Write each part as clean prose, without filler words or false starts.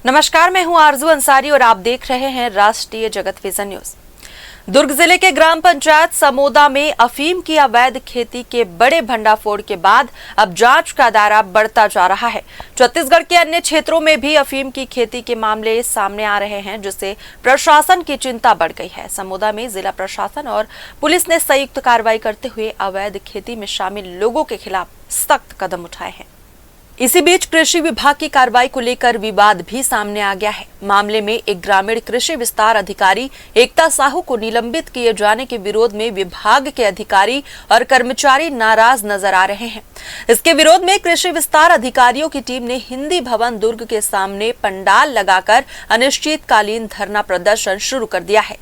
नमस्कार, मैं हूं आरजू अंसारी और आप देख रहे हैं राष्ट्रीय जगत विजन न्यूज। दुर्ग जिले के ग्राम पंचायत समोदा में अफीम की अवैध खेती के बड़े भंडाफोड़ के बाद अब जांच का दायरा बढ़ता जा रहा है। छत्तीसगढ़ के अन्य क्षेत्रों में भी अफीम की खेती के मामले सामने आ रहे हैं, जिससे प्रशासन की चिंता बढ़ गई है। समोदा में जिला प्रशासन और पुलिस ने संयुक्त कार्रवाई करते हुए अवैध खेती में शामिल लोगों के खिलाफ सख्त कदम उठाए हैं। इसी बीच कृषि विभाग की कार्रवाई को लेकर विवाद भी सामने आ गया है। मामले में एक ग्रामीण कृषि विस्तार अधिकारी एकता साहू को निलंबित किए जाने के विरोध में विभाग के अधिकारी और कर्मचारी नाराज नजर आ रहे हैं। इसके विरोध में कृषि विस्तार अधिकारियों की टीम ने हिंदी भवन दुर्ग के सामने पंडाल लगाकर अनिश्चितकालीन धरना प्रदर्शन शुरू कर दिया है।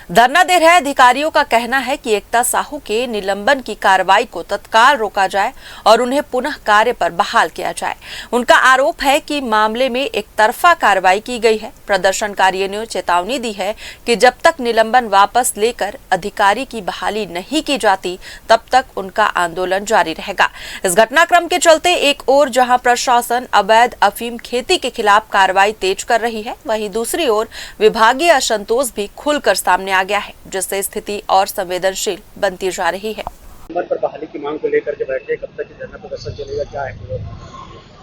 धरना दे रहे अधिकारियों का कहना है कि एकता साहू के निलंबन की कार्रवाई को तत्काल रोका जाए और उन्हें पुनः कार्य पर बहाल किया जाए। उनका आरोप है कि मामले में एक तरफा कार्रवाई की गई है। प्रदर्शनकारियों ने चेतावनी दी है कि जब तक निलंबन वापस लेकर अधिकारी की बहाली नहीं की जाती, तब तक उनका आंदोलन जारी रहेगा। इस घटनाक्रम के चलते एक ओर जहां प्रशासन अवैध अफीम खेती के खिलाफ कार्रवाई तेज कर रही है, वहीं दूसरी ओर विभागीय असंतोष भी खुलकर सामने आ गया है, जिससे स्थिति और संवेदनशील बनती जा रही है। पर बहाली की मांग को लेकर के बैठे, कब तक धरना प्रदर्शन चलेगा, क्या है?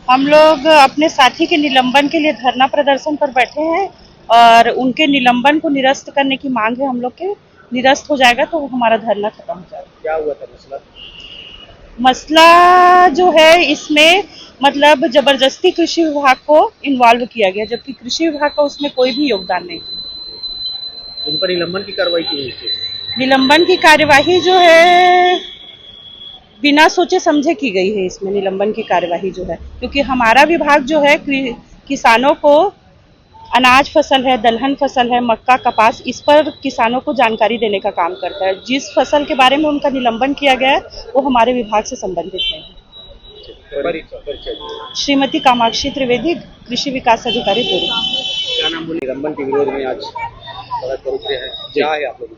हम लोग अपने साथी के निलंबन के लिए धरना प्रदर्शन पर बैठे हैं और उनके निलंबन को निरस्त करने की मांग है। हम लोग के निरस्त हो जाएगा तो हमारा धरना खत्म हो जाएगा। क्या हुआ था मसला? मसला जो है इसमें मतलब जबरदस्ती कृषि विभाग को इन्वॉल्व किया गया, जबकि कृषि विभाग का उसमें कोई भी योगदान नहीं था। उन पर निलंबन की कार्रवाई की गई थी। निलंबन की कार्यवाही जो है बिना सोचे समझे की गई है। इसमें निलंबन की कार्यवाही जो है, क्योंकि हमारा विभाग जो है किसानों को अनाज फसल है, दलहन फसल है, मक्का, कपास, इस पर किसानों को जानकारी देने का काम करता है। जिस फसल के बारे में उनका निलंबन किया गया है वो हमारे विभाग से संबंधित है। श्रीमती कामाक्षी त्रिवेदी, कृषि विकास अधिकारी दुर्ग। क्या नाम बोले? निलंबन के विरोध में आज सड़क पर उतरे हैं, क्या है आप लोग?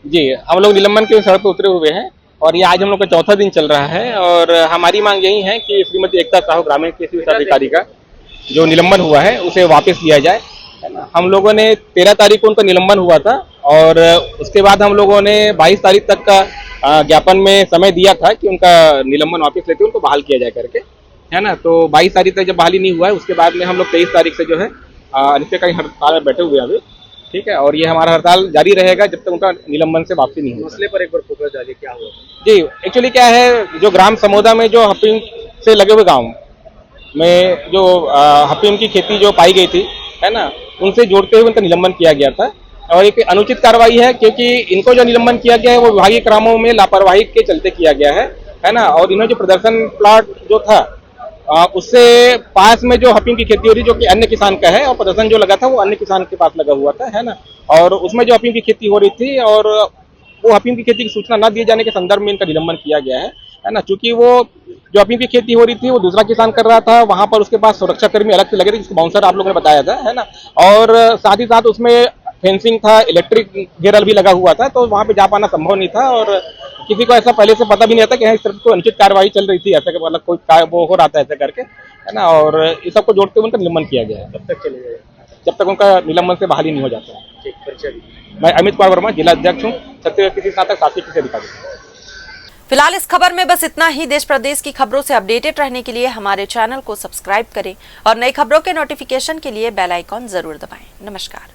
जी, हम लोग निलंबन के सड़क पर उतरे हुए हैं और ये आज हम लोग का चौथा दिन चल रहा है और हमारी मांग यही है कि श्रीमती एकता साहू ग्रामीण कृषि विस्तार अधिकारी का जो निलंबन हुआ है उसे वापस लिया जाए, है ना। हम लोगों ने 13 तारीख को उनका निलंबन हुआ था और उसके बाद हम लोगों ने 22 तारीख तक का ज्ञापन में समय दिया था कि उनका निलंबन वापस लेते उनको बहाल किया जाए करके, है ना। तो 22 तारीख तक जब बहाली नहीं हुआ है उसके बाद में हम लोग 23 तारीख से जो है अनिश्चितकालीन हड़ताल में बैठे हुए अभी, ठीक है। और ये हमारा हड़ताल जारी रहेगा जब तक उनका निलंबन से वापसी नहीं होगी। मसले पर एक बार फोकस डालिए, क्या हुआ? जी, एक्चुअली क्या है, जो ग्राम समोदा में जो अफीम से लगे हुए गांव में जो अफीम की खेती जो पाई गई थी, है ना, उनसे जोड़ते हुए उनका निलंबन किया गया था और एक अनुचित कार्रवाई है क्योंकि इनको जो निलंबन किया गया है वो विभागीय कामों में लापरवाही के चलते किया गया है ना। और इन्होंने जो प्रदर्शन प्लॉट जो था उससे पास में जो अफीम की खेती हो रही जो कि अन्य किसान का है और प्रदर्शन जो लगा था वो अन्य किसान के पास लगा हुआ था, है ना। और उसमें जो अफीम की खेती हो रही थी और वो अफीम की खेती की सूचना न दिए जाने के संदर्भ में इनका निलंबन किया गया है ना। चूंकि वो जो अफीम की खेती हो रही थी वो दूसरा किसान कर रहा था, वहां पर उसके पास सुरक्षा कर्मी अलग से लगे थे जिसको बाउंसर आप लोगों ने बताया था, है ना। और साथ ही साथ उसमें फेंसिंग था, इलेक्ट्रिक घेरल भी लगा हुआ था, तो वहां पे जा पाना संभव नहीं था और किसी को ऐसा पहले से पता भी नहीं था कि इस तरह कोई अनुचित कार्रवाई चल रही थी, ऐसा मतलब कोई वो हो रहा था ऐसा करके, है ना। और इस सबको जोड़ते हुए उनका निलंबन किया गया है। कब तक चलेगा? जब तक उनका निलंबन से बहाली नहीं हो जाता है। मैं अमित कुमार वर्मा, जिला अध्यक्ष हूँ, छत्तीसगढ़ कृषि स्नातक शासकीय कृषि अधिकारी। फिलहाल इस खबर में बस इतना ही। देश प्रदेश की खबरों से अपडेटेड रहने के लिए हमारे चैनल को सब्सक्राइब करें और नई खबरों के नोटिफिकेशन के लिए बेल आइकॉन जरूर दबाएं। नमस्कार।